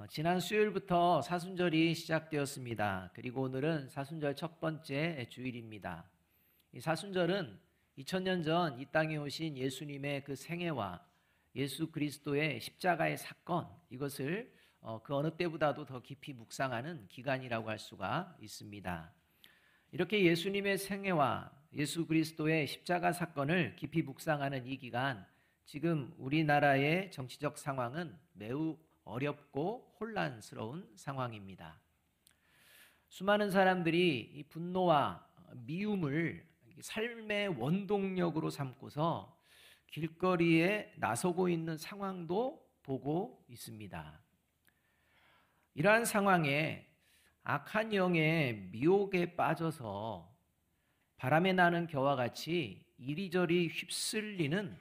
지난 수요일부터 사순절이 시작되었습니다. 그리고 오늘은 사순절 첫 번째 주일입니다. 이 사순절은 2000년 전 이 땅에 오신 예수님의 그 생애와 예수 그리스도의 십자가의 사건, 이것을 그 어느 때보다도 더 깊이 묵상하는 기간이라고 할 수가 있습니다. 이렇게 예수님의 생애와 예수 그리스도의 십자가 사건을 깊이 묵상하는 이 기간, 지금 우리나라의 정치적 상황은 매우 어렵고 혼란스러운 상황입니다. 수많은 사람들이 이 분노와 미움을 삶의 원동력으로 삼고서 길거리에 나서고 있는 상황도 보고 있습니다. 이러한 상황에 악한 영의 미혹에 빠져서 바람에 나는 겨와 같이 이리저리 휩쓸리는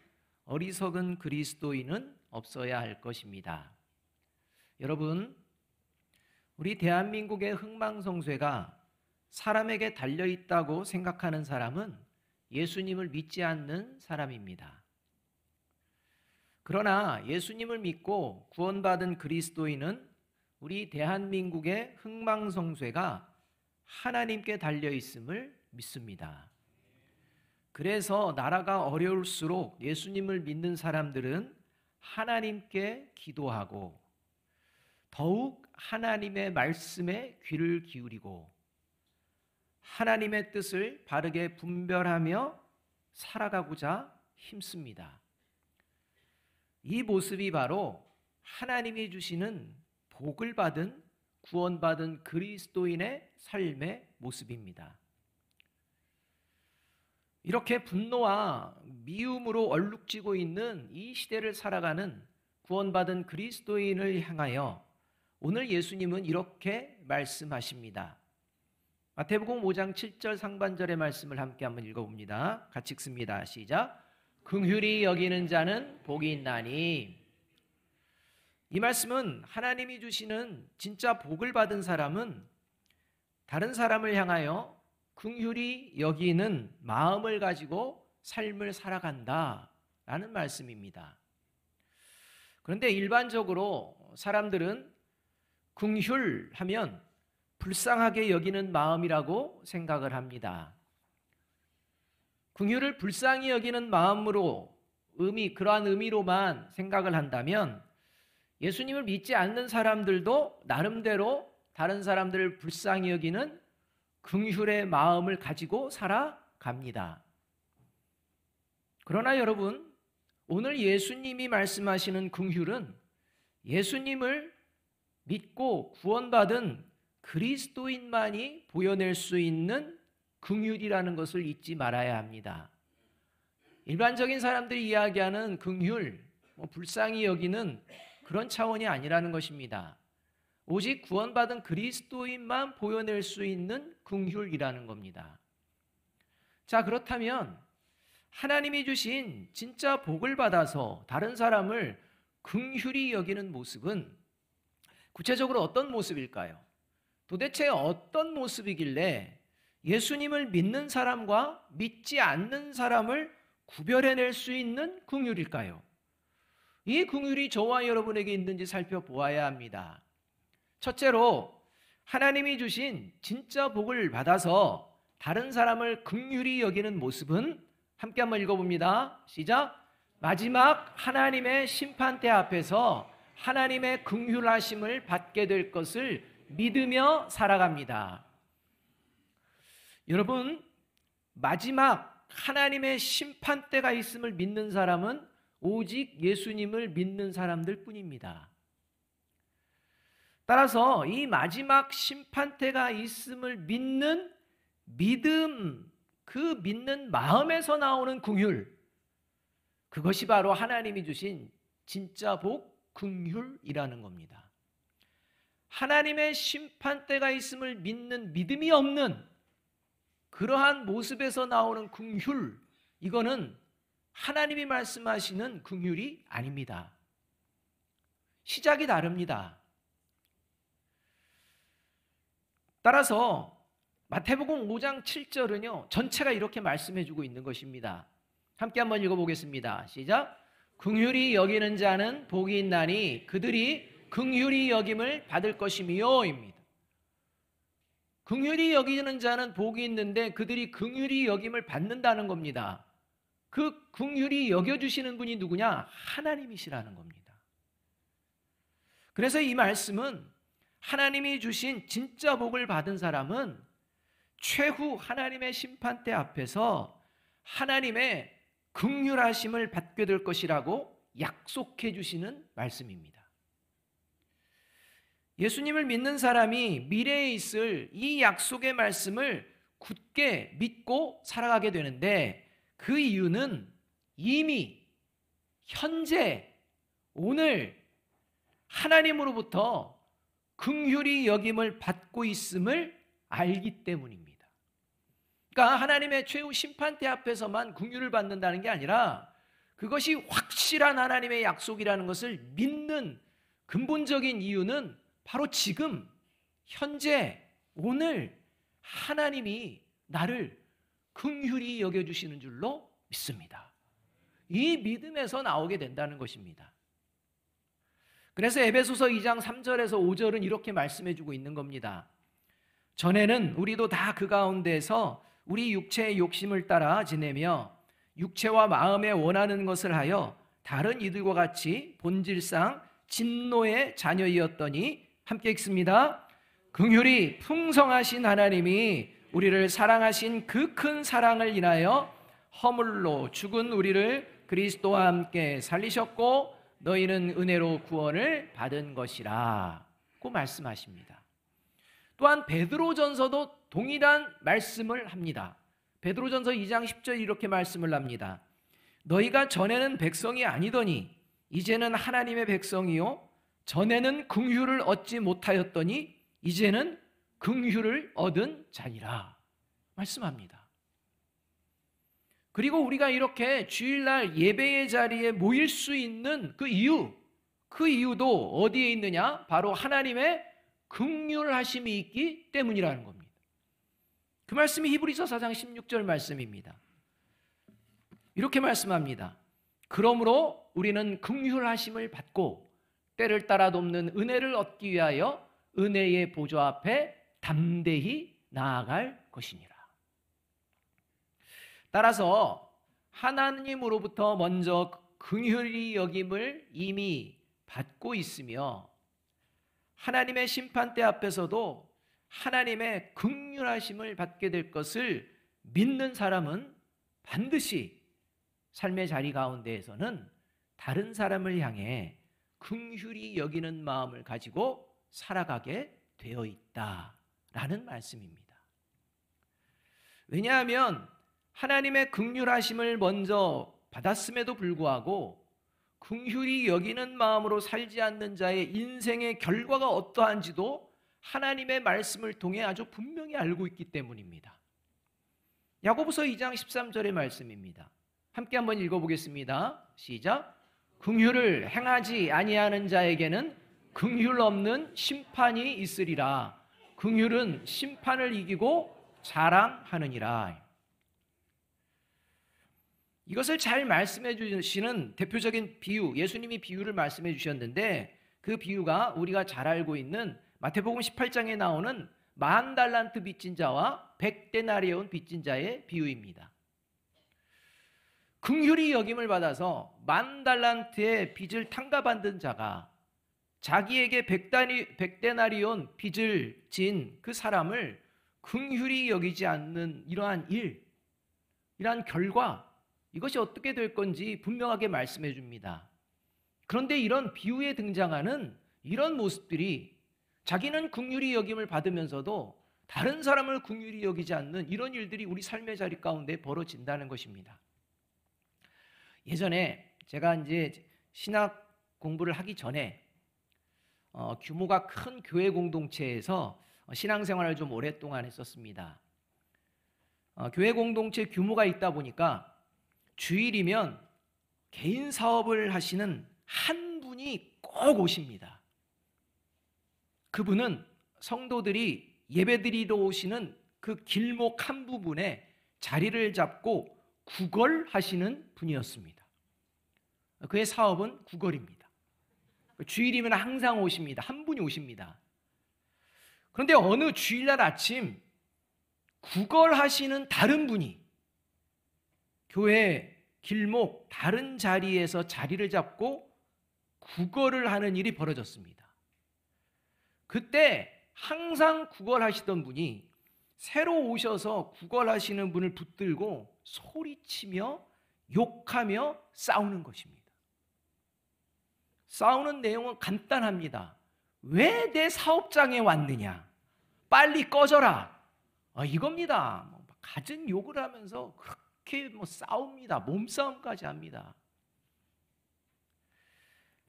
어리석은 그리스도인은 없어야 할 것입니다. 여러분, 우리 대한민국의 흥망성쇠가 사람에게 달려있다고 생각하는 사람은 예수님을 믿지 않는 사람입니다. 그러나 예수님을 믿고 구원받은 그리스도인은 우리 대한민국의 흥망성쇠가 하나님께 달려있음을 믿습니다. 그래서 나라가 어려울수록 예수님을 믿는 사람들은 하나님께 기도하고 더욱 하나님의 말씀에 귀를 기울이고 하나님의 뜻을 바르게 분별하며 살아가고자 힘씁니다. 이 모습이 바로 하나님이 주시는 복을 받은 구원받은 그리스도인의 삶의 모습입니다. 이렇게 분노와 미움으로 얼룩지고 있는 이 시대를 살아가는 구원받은 그리스도인을 향하여 오늘 예수님은 이렇게 말씀하십니다. 마태복음 5장 7절 상반절의 말씀을 함께 한번 읽어봅니다. 같이 읽습니다. 시작. 긍휼히 여기는 자는 복이 있나니. 이 말씀은 하나님이 주시는 진짜 복을 받은 사람은 다른 사람을 향하여 긍휼히 여기는 마음을 가지고 삶을 살아간다라는 말씀입니다. 그런데 일반적으로 사람들은 긍휼하면 불쌍하게 여기는 마음이라고 생각을 합니다. 긍휼을 불쌍히 여기는 마음으로 그러한 의미로만 생각을 한다면 예수님을 믿지 않는 사람들도 나름대로 다른 사람들을 불쌍히 여기는 긍휼의 마음을 가지고 살아갑니다. 그러나 여러분, 오늘 예수님이 말씀하시는 긍휼은 예수님을 믿고 구원받은 그리스도인만이 보여낼 수 있는 긍휼이라는 것을 잊지 말아야 합니다. 일반적인 사람들이 이야기하는 긍휼, 불쌍히 여기는 그런 차원이 아니라는 것입니다. 오직 구원받은 그리스도인만 보여낼 수 있는 긍휼이라는 겁니다. 자, 그렇다면 하나님이 주신 진짜 복을 받아서 다른 사람을 긍휼히 여기는 모습은 구체적으로 어떤 모습일까요? 도대체 어떤 모습이길래 예수님을 믿는 사람과 믿지 않는 사람을 구별해낼 수 있는 긍휼일까요? 이 긍휼이 저와 여러분에게 있는지 살펴보아야 합니다. 첫째로 하나님이 주신 진짜 복을 받아서 다른 사람을 긍휼히 여기는 모습은 함께 한번 읽어봅니다. 시작. 마지막 하나님의 심판대 앞에서 하나님의 긍휼하심을 받게 될 것을 믿으며 살아갑니다. 여러분, 마지막 하나님의 심판대가 있음을 믿는 사람은 오직 예수님을 믿는 사람들 뿐입니다. 따라서 이 마지막 심판대가 있음을 믿는 믿음, 그 믿는 마음에서 나오는 긍휼, 그것이 바로 하나님이 주신 진짜 복, 긍휼이라는 겁니다. 하나님의 심판대가 있음을 믿는 믿음이 없는 그러한 모습에서 나오는 긍휼, 이거는 하나님이 말씀하시는 긍휼이 아닙니다. 시작이 다릅니다. 따라서 마태복음 5장 7절은요 전체가 이렇게 말씀해주고 있는 것입니다. 함께 한번 읽어보겠습니다. 시작. 긍휼히 여기는 자는 복이 있나니 그들이 긍휼히 여김을 받을 것이며입니다. 긍휼히 여기는 자는 복이 있는데 그들이 긍휼히 여김을 받는다는 겁니다. 그 긍휼히 여겨주시는 분이 누구냐? 하나님이시라는 겁니다. 그래서 이 말씀은 하나님이 주신 진짜 복을 받은 사람은 최후 하나님의 심판대 앞에서 하나님의 긍휼하심을 받게 될 것이라고 약속해 주시는 말씀입니다. 예수님을 믿는 사람이 미래에 있을 이 약속의 말씀을 굳게 믿고 살아가게 되는데, 그 이유는 이미 현재 오늘 하나님으로부터 긍휼히 여김을 받고 있음을 알기 때문입니다. 그러니까 하나님의 최후 심판대 앞에서만 긍휼을 받는다는 게 아니라 그것이 확실한 하나님의 약속이라는 것을 믿는 근본적인 이유는 바로 지금 현재 오늘 하나님이 나를 긍휼히 여겨주시는 줄로 믿습니다. 이 믿음에서 나오게 된다는 것입니다. 그래서 에베소서 2장 3절에서 5절은 이렇게 말씀해주고 있는 겁니다. 전에는 우리도 다 그 가운데서 우리 육체의 욕심을 따라 지내며 육체와 마음에 원하는 것을 하여 다른 이들과 같이 본질상 진노의 자녀이었더니, 함께 읽습니다. 긍휼이 풍성하신 하나님이 우리를 사랑하신 그 큰 사랑을 인하여 허물로 죽은 우리를 그리스도와 함께 살리셨고 너희는 은혜로 구원을 받은 것이라 고 말씀하십니다. 또한 베드로전서도 동일한 말씀을 합니다. 베드로전서 2장 10절 이렇게 말씀을 합니다. 너희가 전에는 백성이 아니더니 이제는 하나님의 백성이요 전에는 긍휼을 얻지 못하였더니 이제는 긍휼을 얻은 자니라 말씀합니다. 그리고 우리가 이렇게 주일날 예배의 자리에 모일 수 있는 그 이유도 어디에 있느냐? 바로 하나님의 긍휼하심이 있기 때문이라는 겁니다. 그 말씀이 히브리서 4장 16절 말씀입니다. 이렇게 말씀합니다. 그러므로 우리는 긍휼하심을 받고 때를 따라 돕는 은혜를 얻기 위하여 은혜의 보좌 앞에 담대히 나아갈 것이니라. 따라서 하나님으로부터 먼저 긍휼히 여김을 이미 받고 있으며 하나님의 심판대 앞에서도 하나님의 긍휼하심을 받게 될 것을 믿는 사람은 반드시 삶의 자리 가운데에서는 다른 사람을 향해 긍휼히 여기는 마음을 가지고 살아가게 되어 있다라는 말씀입니다. 왜냐하면 하나님의 긍휼하심을 먼저 받았음에도 불구하고 긍휼히 여기는 마음으로 살지 않는 자의 인생의 결과가 어떠한지도 하나님의 말씀을 통해 아주 분명히 알고 있기 때문입니다. 야고보서 2장 13절의 말씀입니다. 함께 한번 읽어보겠습니다. 시작. 긍휼을 행하지 아니하는 자에게는 긍휼 없는 심판이 있으리라. 긍휼은 심판을 이기고 자랑하느니라. 이것을 잘 말씀해 주시는 대표적인 비유, 예수님이 비유를 말씀해 주셨는데 그 비유가 우리가 잘 알고 있는 마태복음 18장에 나오는 10,000달란트 빚진 자와 100데나리온 빚진 자의 비유입니다. 긍휼히 여김을 받아서 10,000달란트의 빚을 탕감받은 자가 자기에게 100데나리온 빚을 진 그 사람을 긍휼히 여기지 않는 이러한 이러한 결과, 이것이 어떻게 될 건지 분명하게 말씀해 줍니다. 그런데 이런 비유에 등장하는 이런 모습들이 자기는 긍휼히 여김을 받으면서도 다른 사람을 긍휼히 여기지 않는 이런 일들이 우리 삶의 자리 가운데 벌어진다는 것입니다. 예전에 제가 이제 신학 공부를 하기 전에 규모가 큰 교회 공동체에서 신앙생활을 좀 오랫동안 했었습니다. 교회 공동체 규모가 있다 보니까 주일이면 개인 사업을 하시는 한 분이 꼭 오십니다. 그분은 성도들이 예배드리러 오시는 그 길목 한 부분에 자리를 잡고 구걸하시는 분이었습니다. 그의 사업은 구걸입니다. 주일이면 항상 오십니다. 한 분이 오십니다. 그런데 어느 주일날 아침 구걸하시는 다른 분이 교회 길목 다른 자리에서 자리를 잡고 구걸을 하는 일이 벌어졌습니다. 그때 항상 구걸하시던 분이 새로 오셔서 구걸하시는 분을 붙들고 소리치며 욕하며 싸우는 것입니다. 싸우는 내용은 간단합니다. 왜 내 사업장에 왔느냐? 빨리 꺼져라. 이겁니다. 갖은 욕을 하면서 그렇게 싸웁니다. 몸싸움까지 합니다.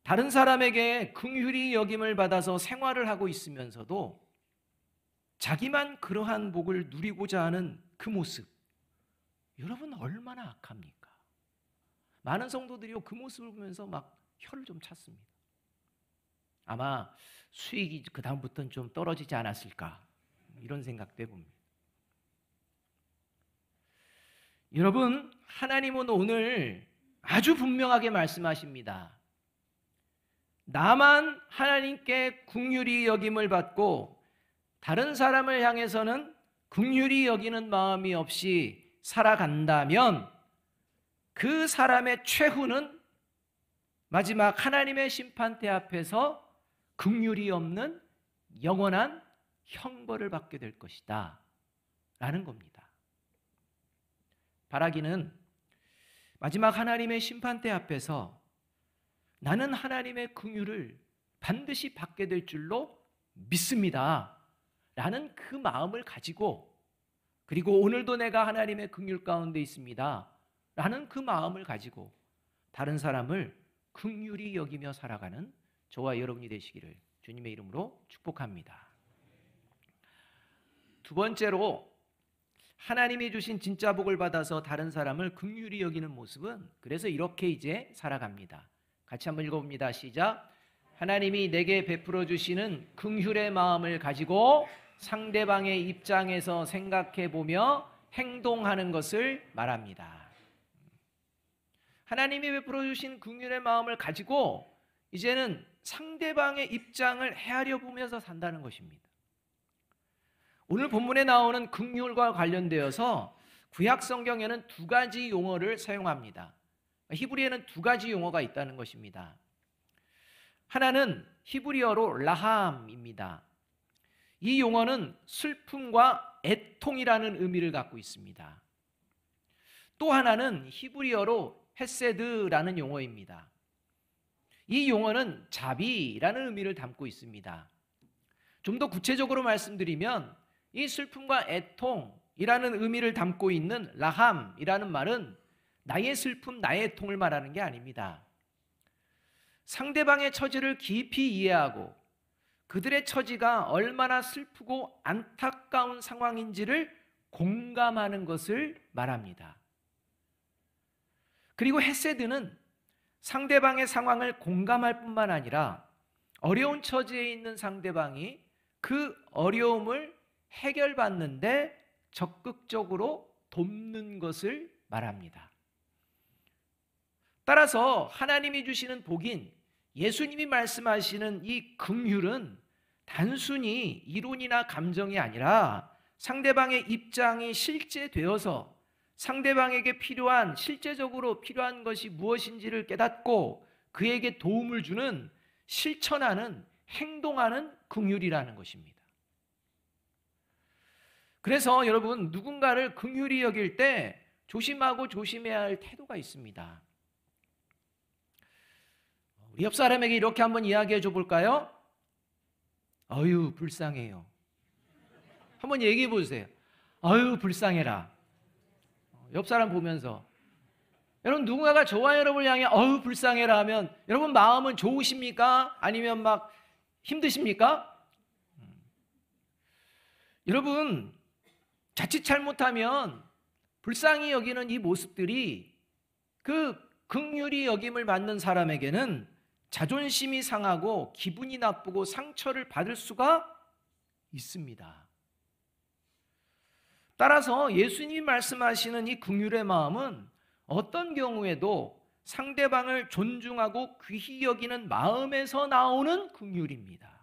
다른 사람에게 긍휼히 여김을 받아서 생활을 하고 있으면서도 자기만 그러한 복을 누리고자 하는 그 모습, 여러분 얼마나 악합니까? 많은 성도들이 그 모습을 보면서 막 혀를 좀 찼습니다. 아마 수익이 그 다음부터는 좀 떨어지지 않았을까, 이런 생각도 해봅니다. 여러분, 하나님은 오늘 아주 분명하게 말씀하십니다. 나만 하나님께 긍휼히 여김을 받고 다른 사람을 향해서는 긍휼히 여기는 마음이 없이 살아간다면 그 사람의 최후는 마지막 하나님의 심판대 앞에서 긍휼이 없는 영원한 형벌을 받게 될 것이다 라는 겁니다. 바라기는 마지막 하나님의 심판대 앞에서 나는 하나님의 긍휼을 반드시 받게 될 줄로 믿습니다 라는 그 마음을 가지고, 그리고 오늘도 내가 하나님의 긍휼 가운데 있습니다 라는 그 마음을 가지고 다른 사람을 긍휼히 여기며 살아가는 저와 여러분이 되시기를 주님의 이름으로 축복합니다. 두 번째로, 하나님이 주신 진짜 복을 받아서 다른 사람을 긍휼히 여기는 모습은 그래서 이렇게 이제 살아갑니다. 같이 한번 읽어봅니다. 시작. 하나님이 내게 베풀어 주시는 긍휼의 마음을 가지고 상대방의 입장에서 생각해 보며 행동하는 것을 말합니다. 하나님이 베풀어 주신 긍휼의 마음을 가지고 이제는 상대방의 입장을 헤아려 보면서 산다는 것입니다. 오늘 본문에 나오는 긍휼과 관련되어서 구약 성경에는 두 가지 용어를 사용합니다. 히브리어에는 두 가지 용어가 있다는 것입니다. 하나는 히브리어로 라함입니다. 이 용어는 슬픔과 애통이라는 의미를 갖고 있습니다. 또 하나는 히브리어로 헤세드라는 용어입니다. 이 용어는 자비라는 의미를 담고 있습니다. 좀 더 구체적으로 말씀드리면 이 슬픔과 애통이라는 의미를 담고 있는 라함이라는 말은 나의 슬픔, 나의 애통을 말하는 게 아닙니다. 상대방의 처지를 깊이 이해하고 그들의 처지가 얼마나 슬프고 안타까운 상황인지를 공감하는 것을 말합니다. 그리고 헤세드는 상대방의 상황을 공감할 뿐만 아니라 어려운 처지에 있는 상대방이 그 어려움을 해결받는데 적극적으로 돕는 것을 말합니다. 따라서 하나님이 주시는 복인 예수님이 말씀하시는 이 긍휼은 단순히 이론이나 감정이 아니라 상대방의 입장이 실제되어서 상대방에게 필요한, 실제적으로 필요한 것이 무엇인지를 깨닫고 그에게 도움을 주는, 실천하는, 행동하는 긍휼이라는 것입니다. 그래서 여러분, 누군가를 긍휼히 여길 때 조심하고 조심해야 할 태도가 있습니다. 우리 옆 사람에게 이렇게 한번 이야기해 줘 볼까요? 아유, 불쌍해요. 한번 얘기해 보세요. 아유, 불쌍해라. 옆 사람 보면서. 여러분, 누군가가 저와 여러분을 향해 아유, 불쌍해라 하면 여러분 마음은 좋으십니까? 아니면 막 힘드십니까? 여러분, 자칫 잘못하면 불쌍히 여기는 이 모습들이 그 긍휼히 여김을 받는 사람에게는 자존심이 상하고 기분이 나쁘고 상처를 받을 수가 있습니다. 따라서 예수님이 말씀하시는 이 긍휼의 마음은 어떤 경우에도 상대방을 존중하고 귀히 여기는 마음에서 나오는 긍휼입니다.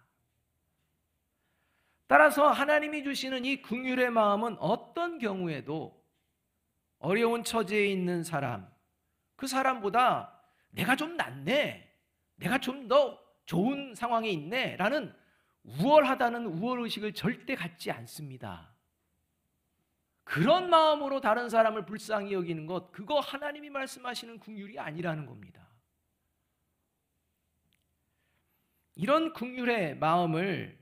따라서 하나님이 주시는 이 긍휼의 마음은 어떤 경우에도 어려운 처지에 있는 사람, 그 사람보다 내가 좀 낫네, 내가 좀 더 좋은 상황에 있네 라는 우월하다는 우월의식을 절대 갖지 않습니다. 그런 마음으로 다른 사람을 불쌍히 여기는 것, 그거 하나님이 말씀하시는 긍휼이 아니라는 겁니다. 이런 긍휼의 마음을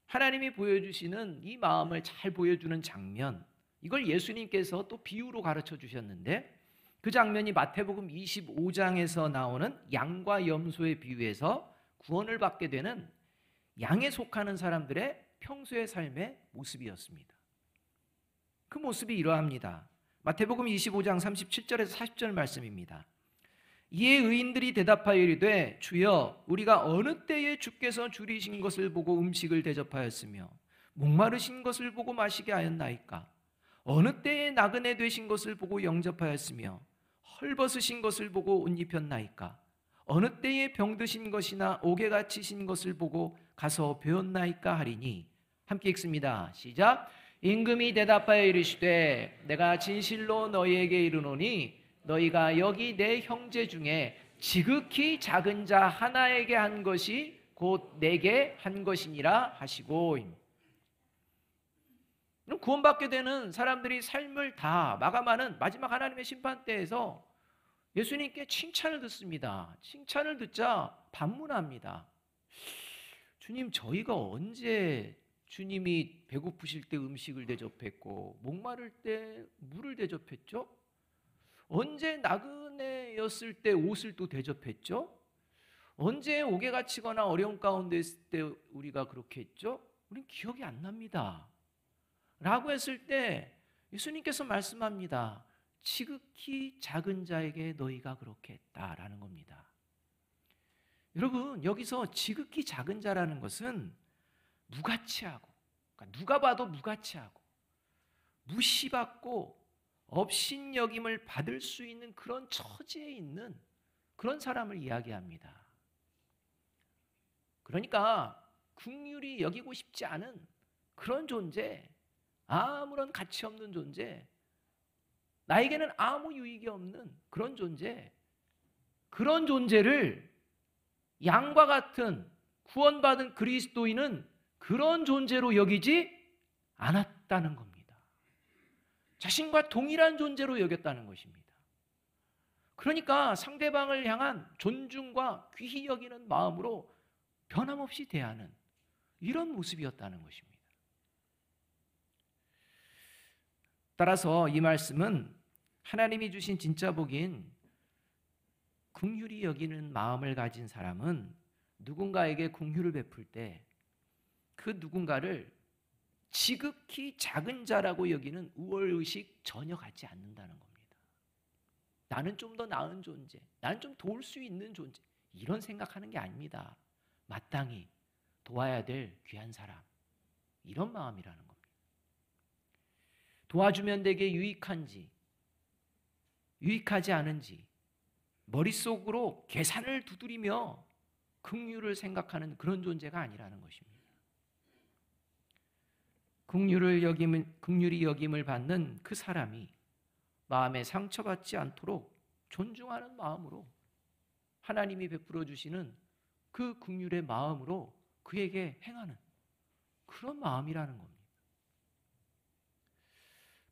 하나님이 보여주시는 이 마음을 잘 보여주는 장면, 이걸 예수님께서 또 비유로 가르쳐 주셨는데, 그 장면이 마태복음 25장에서 나오는 양과 염소의 비유에서 구원을 받게 되는 양에 속하는 사람들의 평소의 삶의 모습이었습니다. 그 모습이 이러합니다. 마태복음 25장 37절에서 40절 말씀입니다. 이에 의인들이 대답하여 이르되 주여 우리가 어느 때에 주께서 줄이신 것을 보고 음식을 대접하였으며 목마르신 것을 보고 마시게 하였나이까? 어느 때에 나그네 되신 것을 보고 영접하였으며 헐벗으신 것을 보고 옷 입혔나이까? 어느 때에 병드신 것이나 옥에 갇히신 것을 보고 가서 배웠나이까 하리니. 함께 읽습니다. 시작. 임금이 대답하여 이르시되 내가 진실로 너희에게 이르노니 너희가 여기 내 형제 중에 지극히 작은 자 하나에게 한 것이 곧 내게 한 것이니라 하시고. 구원받게 되는 사람들이 삶을 다 마감하는 마지막 하나님의 심판대에서 예수님께 칭찬을 듣습니다. 칭찬을 듣자 반문합니다. 주님, 저희가 언제 주님이 배고프실 때 음식을 대접했고 목마를 때 물을 대접했죠? 언제 나그네였을 때 옷을 또 대접했죠? 언제 옥에 갇히거나 어려운 가운데 있을 때 우리가 그렇게 했죠? 우린 기억이 안 납니다. 라고 했을 때 예수님께서 말씀합니다. 지극히 작은 자에게 너희가 그렇게 했다라는 겁니다. 여러분, 여기서 지극히 작은 자라는 것은 무가치하고, 그러니까 누가 봐도 무가치하고 무시받고 업신여김을 받을 수 있는 그런 처지에 있는 그런 사람을 이야기합니다. 그러니까 긍휼히 여기고 싶지 않은 그런 존재, 아무런 가치 없는 존재, 나에게는 아무 유익이 없는 그런 존재, 그런 존재를 양과 같은 구원받은 그리스도인은 그런 존재로 여기지 않았다는 겁니다. 자신과 동일한 존재로 여겼다는 것입니다. 그러니까 상대방을 향한 존중과 귀히 여기는 마음으로 변함없이 대하는 이런 모습이었다는 것입니다. 따라서 이 말씀은 하나님이 주신 진짜 복인 긍휼히 여기는 마음을 가진 사람은 누군가에게 긍휼을 베풀 때 그 누군가를 지극히 작은 자라고 여기는 우월의식 전혀 갖지 않는다는 겁니다. 나는 좀 더 나은 존재, 나는 좀 도울 수 있는 존재, 이런 생각하는 게 아닙니다. 마땅히 도와야 될 귀한 사람, 이런 마음이라는 겁니다. 도와주면 되게 유익한지 유익하지 않은지 머릿속으로 계산을 두드리며 긍휼을 생각하는 그런 존재가 아니라는 것입니다. 긍휼히 여김을 받는 그 사람이 마음에 상처받지 않도록 존중하는 마음으로 하나님이 베풀어 주시는 그 긍휼의 마음으로 그에게 행하는 그런 마음이라는 겁니다.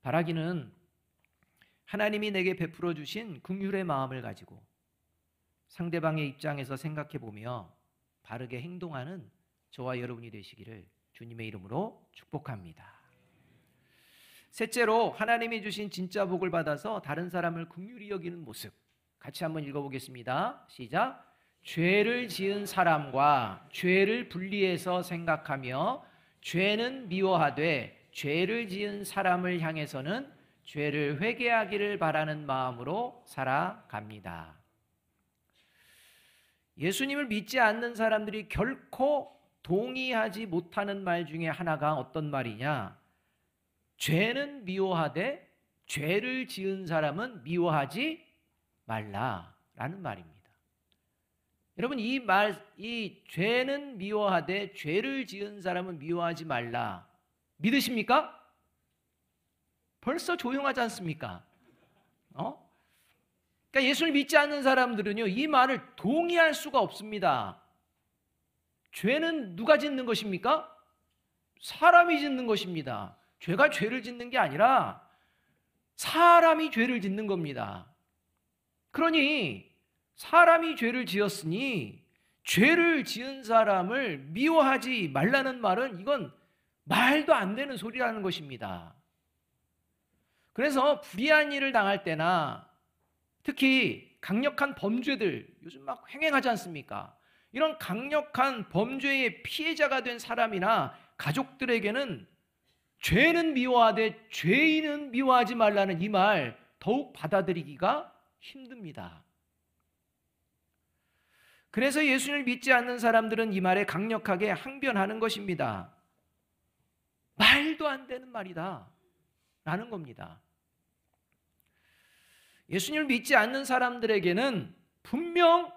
바라기는 하나님이 내게 베풀어 주신 긍휼의 마음을 가지고 상대방의 입장에서 생각해 보며 바르게 행동하는 저와 여러분이 되시기를 주님의 이름으로 축복합니다. 셋째로 하나님이 주신 진짜 복을 받아서 다른 사람을 긍휼히 여기는 모습, 같이 한번 읽어보겠습니다. 시작. 죄를 지은 사람과 죄를 분리해서 생각하며 죄는 미워하되 죄를 지은 사람을 향해서는 죄를 회개하기를 바라는 마음으로 살아갑니다. 예수님을 믿지 않는 사람들이 결코 동의하지 못하는 말 중에 하나가 어떤 말이냐? 죄는 미워하되 죄를 지은 사람은 미워하지 말라 라는 말입니다. 여러분, 이 죄는 미워하되 죄를 지은 사람은 미워하지 말라. 믿으십니까? 벌써 조용하지 않습니까? 그러니까 예수를 믿지 않는 사람들은요, 이 말을 동의할 수가 없습니다. 죄는 누가 짓는 것입니까? 사람이 짓는 것입니다. 죄가 죄를 짓는 게 아니라 사람이 죄를 짓는 겁니다. 그러니 사람이 죄를 지었으니 죄를 지은 사람을 미워하지 말라는 말은 이건 말도 안 되는 소리라는 것입니다. 그래서 불의한 일을 당할 때나 특히 강력한 범죄들 요즘 막 횡행하지 않습니까? 이런 강력한 범죄의 피해자가 된 사람이나 가족들에게는 죄는 미워하되 죄인은 미워하지 말라는 이 말 더욱 받아들이기가 힘듭니다. 그래서 예수님을 믿지 않는 사람들은 이 말에 강력하게 항변하는 것입니다. 말도 안 되는 말이다 라는 겁니다. 예수님을 믿지 않는 사람들에게는 분명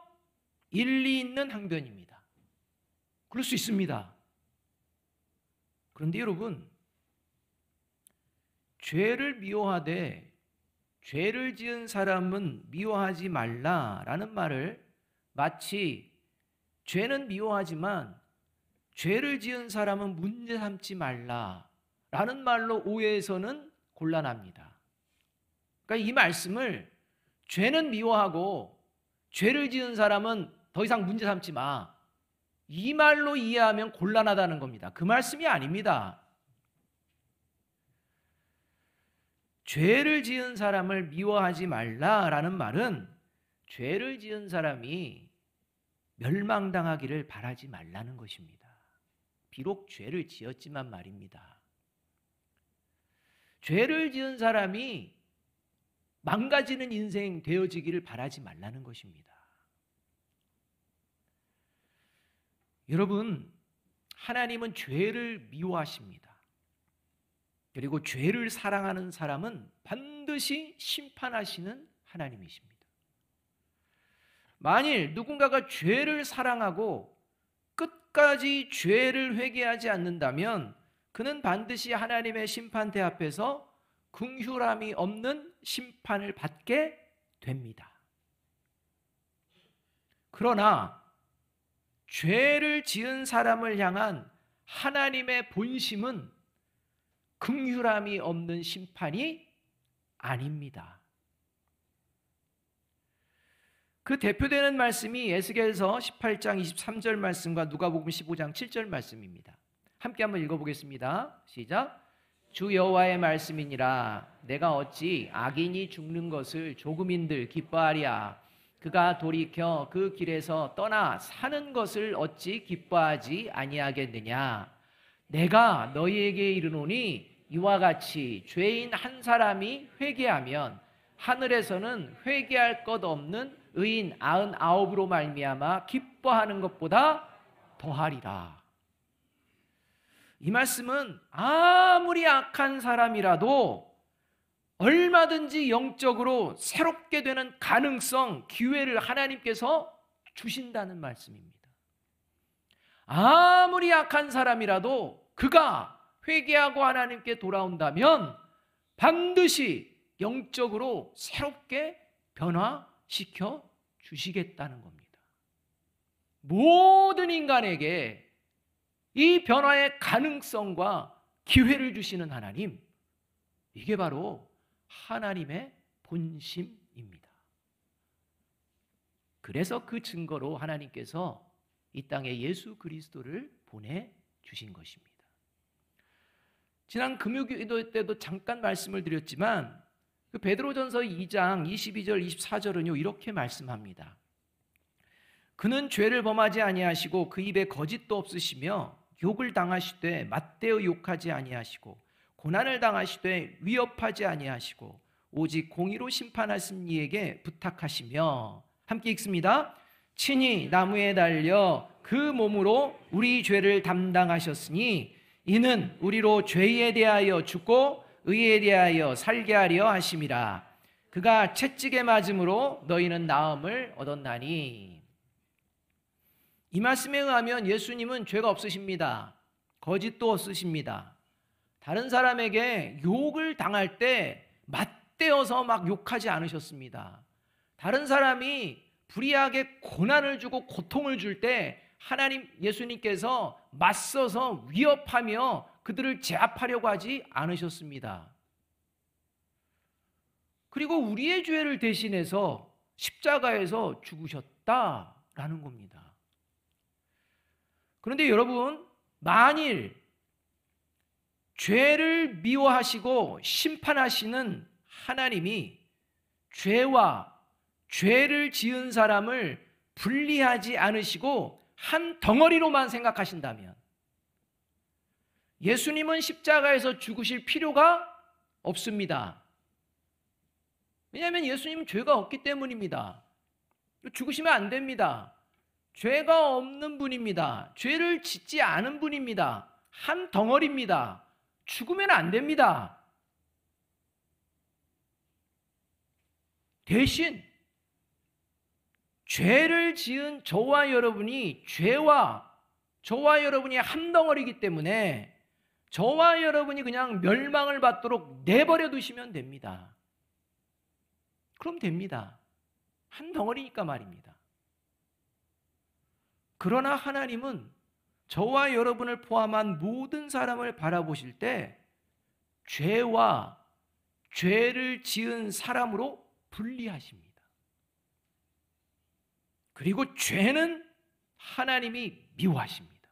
일리 있는 항변입니다. 그럴 수 있습니다. 그런데 여러분, 죄를 미워하되 죄를 지은 사람은 미워하지 말라라는 말을 마치 죄는 미워하지만 죄를 지은 사람은 문제 삼지 말라라는 말로 오해해서는 곤란합니다. 그러니까 이 말씀을 죄는 미워하고 죄를 지은 사람은 더 이상 문제 삼지 마, 이 말로 이해하면 곤란하다는 겁니다. 그 말씀이 아닙니다. 죄를 지은 사람을 미워하지 말라라는 말은 죄를 지은 사람이 멸망당하기를 바라지 말라는 것입니다. 비록 죄를 지었지만 말입니다. 죄를 지은 사람이 망가지는 인생 되어지기를 바라지 말라는 것입니다. 여러분, 하나님은 죄를 미워하십니다. 그리고 죄를 사랑하는 사람은 반드시 심판하시는 하나님이십니다. 만일 누군가가 죄를 사랑하고 끝까지 죄를 회개하지 않는다면 그는 반드시 하나님의 심판대 앞에서 긍휼함이 없는 심판을 받게 됩니다. 그러나 죄를 지은 사람을 향한 하나님의 본심은 긍휼함이 없는 심판이 아닙니다. 그 대표되는 말씀이 에스겔서 18장 23절 말씀과 누가복음 15장 7절 말씀입니다. 함께 한번 읽어보겠습니다. 시작. 주 여호와의 말씀이니라. 내가 어찌 악인이 죽는 것을 조금인들 기뻐하랴. 그가 돌이켜 그 길에서 떠나 사는 것을 어찌 기뻐하지 아니하겠느냐. 내가 너희에게 이르노니 이와 같이 죄인 한 사람이 회개하면 하늘에서는 회개할 것 없는 의인 99으로 말미암아 기뻐하는 것보다 더하리라. 이 말씀은 아무리 악한 사람이라도 얼마든지 영적으로 새롭게 되는 가능성, 기회를 하나님께서 주신다는 말씀입니다. 아무리 악한 사람이라도 그가 회개하고 하나님께 돌아온다면 반드시 영적으로 새롭게 변화시켜 주시겠다는 겁니다. 모든 인간에게 이 변화의 가능성과 기회를 주시는 하나님, 이게 바로 하나님의 본심입니다. 그래서 그 증거로 하나님께서 이 땅에 예수 그리스도를 보내주신 것입니다. 지난 금요기도 때도 잠깐 말씀을 드렸지만 그 베드로전서 2장 22절 24절은요 이렇게 말씀합니다. 그는 죄를 범하지 아니하시고 그 입에 거짓도 없으시며 욕을 당하시되 맞대어 욕하지 아니하시고 고난을 당하시되 위협하지 아니하시고 오직 공의로 심판하신 이에게 부탁하시며 함께 읽습니다. 친히 나무에 달려 그 몸으로 우리 죄를 담당하셨으니 이는 우리로 죄에 대하여 죽고 의에 대하여 살게 하려 하심이라. 그가 채찍에 맞음으로 너희는 나음을 얻었나니. 이 말씀에 의하면 예수님은 죄가 없으십니다. 거짓도 없으십니다. 다른 사람에게 욕을 당할 때 맞대어서 막 욕하지 않으셨습니다. 다른 사람이 불의하게 고난을 주고 고통을 줄 때 하나님 예수님께서 맞서서 위협하며 그들을 제압하려고 하지 않으셨습니다. 그리고 우리의 죄를 대신해서 십자가에서 죽으셨다라는 겁니다. 그런데 여러분, 만일 죄를 미워하시고 심판하시는 하나님이 죄와 죄를 지은 사람을 분리하지 않으시고 한 덩어리로만 생각하신다면 예수님은 십자가에서 죽으실 필요가 없습니다. 왜냐하면 예수님은 죄가 없기 때문입니다. 죽으시면 안 됩니다. 죄가 없는 분입니다. 죄를 짓지 않은 분입니다. 한 덩어리입니다. 죽으면 안 됩니다. 대신 죄를 지은 저와 여러분이 저와 여러분이 한 덩어리이기 때문에 저와 여러분이 그냥 멸망을 받도록 내버려 두시면 됩니다. 그럼 됩니다. 한 덩어리니까 말입니다. 그러나 하나님은 저와 여러분을 포함한 모든 사람을 바라보실 때 죄와 죄를 지은 사람으로 분리하십니다. 그리고 죄는 하나님이 미워하십니다.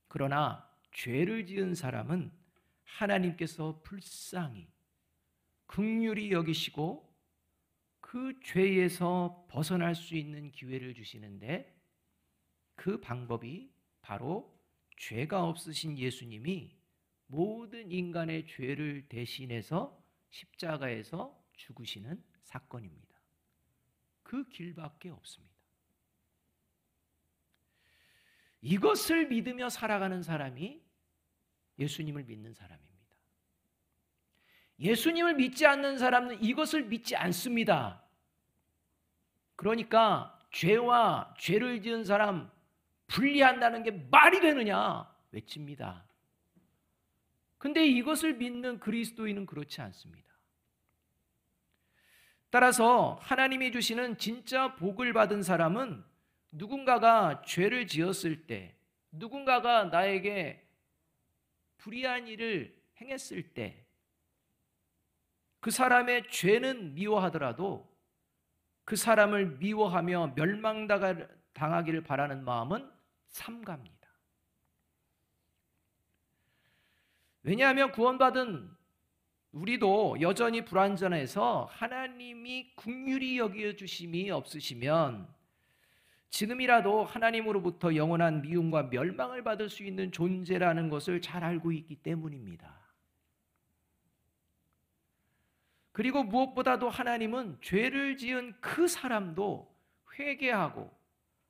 그러나 죄를 지은 사람은 하나님께서 불쌍히 긍휼히 여기시고 그 죄에서 벗어날 수 있는 기회를 주시는데 그 방법이 바로 죄가 없으신 예수님이 모든 인간의 죄를 대신해서 십자가에서 죽으시는 사건입니다. 그 길밖에 없습니다. 이것을 믿으며 살아가는 사람이 예수님을 믿는 사람입니다. 예수님을 믿지 않는 사람은 이것을 믿지 않습니다. 그러니까 죄와 죄를 지은 사람 분리한다는 게 말이 되느냐 외칩니다. 근데 이것을 믿는 그리스도인은 그렇지 않습니다. 따라서 하나님이 주시는 진짜 복을 받은 사람은 누군가가 죄를 지었을 때, 누군가가 나에게 불의한 일을 행했을 때 그 사람의 죄는 미워하더라도 그 사람을 미워하며 멸망당하기를 바라는 마음은 삼갑니다. 왜냐하면 구원받은 우리도 여전히 불완전해서 하나님이 긍휼히 여겨주심이 없으시면 지금이라도 하나님으로부터 영원한 미움과 멸망을 받을 수 있는 존재라는 것을 잘 알고 있기 때문입니다. 그리고 무엇보다도 하나님은 죄를 지은 그 사람도 회개하고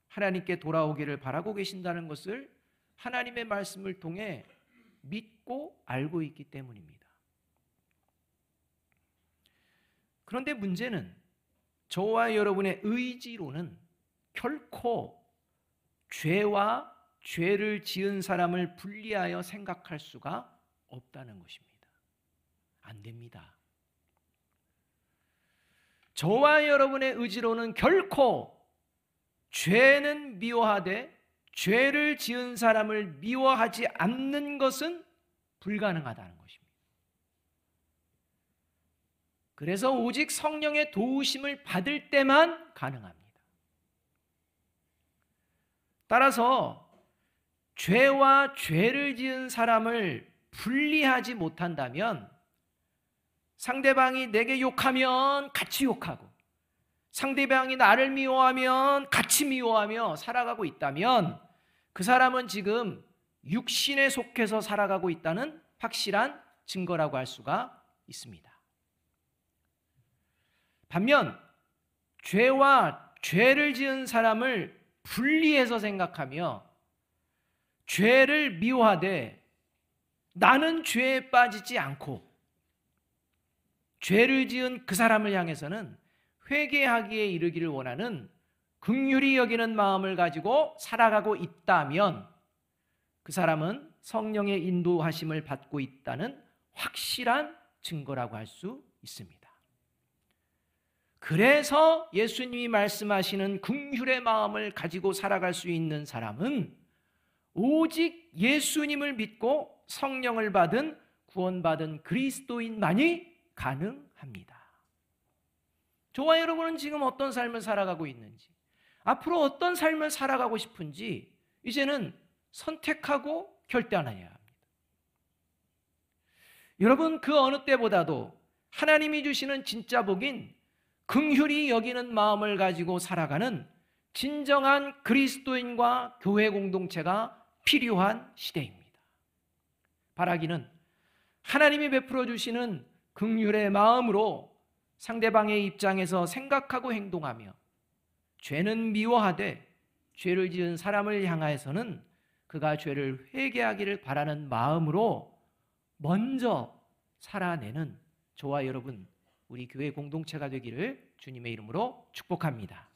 하나님께 돌아오기를 바라고 계신다는 것을 하나님의 말씀을 통해 믿고 알고 있기 때문입니다. 그런데 문제는 저와 여러분의 의지로는 결코 죄와 죄를 지은 사람을 분리하여 생각할 수가 없다는 것입니다. 안 됩니다. 저와 여러분의 의지로는 결코 죄는 미워하되 죄를 지은 사람을 미워하지 않는 것은 불가능하다는 것입니다. 그래서 오직 성령의 도우심을 받을 때만 가능합니다. 따라서 죄와 죄를 지은 사람을 분리하지 못한다면 상대방이 내게 욕하면 같이 욕하고 상대방이 나를 미워하면 같이 미워하며 살아가고 있다면 그 사람은 지금 육신에 속해서 살아가고 있다는 확실한 증거라고 할 수가 있습니다. 반면 죄와 죄를 지은 사람을 분리해서 생각하며 죄를 미워하되 나는 죄에 빠지지 않고 죄를 지은 그 사람을 향해서는 회개하기에 이르기를 원하는 긍휼히 여기는 마음을 가지고 살아가고 있다면 그 사람은 성령의 인도하심을 받고 있다는 확실한 증거라고 할 수 있습니다. 그래서 예수님이 말씀하시는 긍휼의 마음을 가지고 살아갈 수 있는 사람은 오직 예수님을 믿고 성령을 받은 구원받은 그리스도인만이 가능합니다. 저와 여러분은 지금 어떤 삶을 살아가고 있는지, 앞으로 어떤 삶을 살아가고 싶은지 이제는 선택하고 결단해야 합니다. 여러분, 그 어느 때보다도 하나님이 주시는 진짜 복인 긍휼히 여기는 마음을 가지고 살아가는 진정한 그리스도인과 교회 공동체가 필요한 시대입니다. 바라기는 하나님이 베풀어 주시는 긍휼의 마음으로 상대방의 입장에서 생각하고 행동하며 죄는 미워하되 죄를 지은 사람을 향하여서는 그가 죄를 회개하기를 바라는 마음으로 먼저 살아내는 저와 여러분, 우리 교회 공동체가 되기를 주님의 이름으로 축복합니다.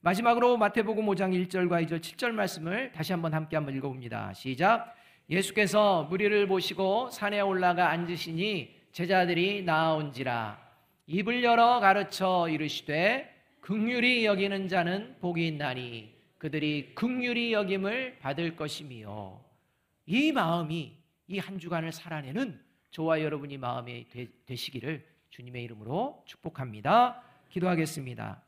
마지막으로 마태복음 5장 1절과 2절 7절 말씀을 다시 한번 함께 한번 읽어봅니다. 시작. 예수께서 무리를 보시고 산에 올라가 앉으시니 제자들이 나아온지라. 입을 열어 가르쳐 이르시되 긍휼히 여기는 자는 복이 있나니 그들이 긍휼히 여김을 받을 것이며. 이 마음이 이 한 주간을 살아내는 저와 여러분이 마음이 되시기를 주님의 이름으로 축복합니다. 기도하겠습니다.